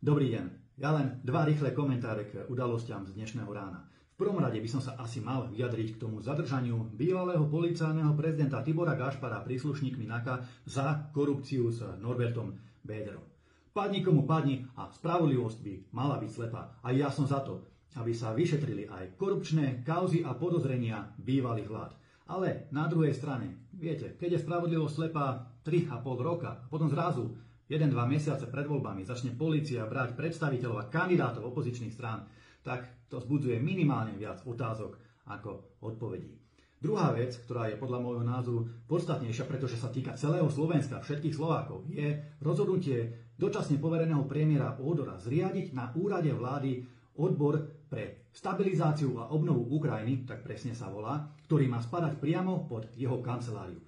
Dobrý deň. Ja len dva rýchle komentáre k udalostiam z dnešného rána. V prvom rade by som sa asi mal vyjadriť k tomu zadržaniu bývalého policajného prezidenta Tibora Gašpara príslušníkmi NAKA za korupciu s Norbertom Böderom. Padni komu padni a spravodlivosť by mala byť slepá. A ja som za to, aby sa vyšetrili aj korupčné kauzy a podozrenia bývalých vlád. Ale na druhej strane, viete, keď je spravodlivosť slepá 3,5 roka, potom zrazu 1-2 mesiace pred voľbami začne polícia brať predstaviteľov a kandidátov opozičných strán, tak to vzbudzuje minimálne viac otázok ako odpovedí. Druhá vec, ktorá je podľa môjho názoru podstatnejšia, pretože sa týka celého Slovenska, všetkých Slovákov, je rozhodnutie dočasne povereného premiéra Ódora zriadiť na úrade vlády odbor pre stabilizáciu a obnovu Ukrajiny, tak presne sa volá, ktorý má spadať priamo pod jeho kanceláriu.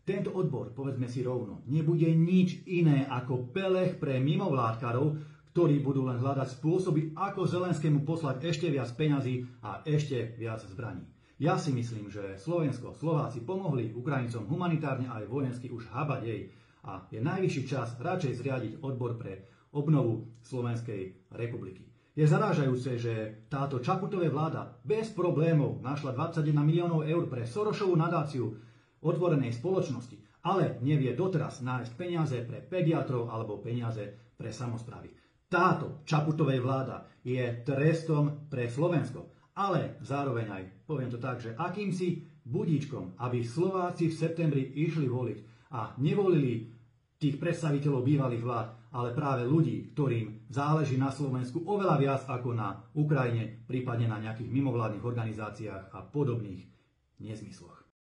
Tento odbor, povedzme si rovno, nebude nič iné ako pelech pre mimovládkarov, ktorí budú len hľadať spôsoby, ako Zelenskému poslať ešte viac peňazí a ešte viac zbraní. Ja si myslím, že Slovensko, Slováci pomohli Ukrajincom humanitárne aj vojensky už habadej a je najvyšší čas radšej zriadiť odbor pre obnovu Slovenskej republiky. Je zarážajúce, že táto Čaputová vláda bez problémov našla 21 miliónov eur pre Sorošovú nadáciu otvorenej spoločnosti, ale nevie doteraz nájsť peniaze pre pediatrov alebo peniaze pre samosprávy. Táto Čaputová vláda je trestom pre Slovensko, ale zároveň aj, poviem to tak, že akýmsi budíčkom, aby Slováci v septembri išli voliť a nevolili tých predstaviteľov bývalých vlád, ale práve ľudí, ktorým záleží na Slovensku oveľa viac ako na Ukrajine, prípadne na nejakých mimovládnych organizáciách a podobných nezmysloch.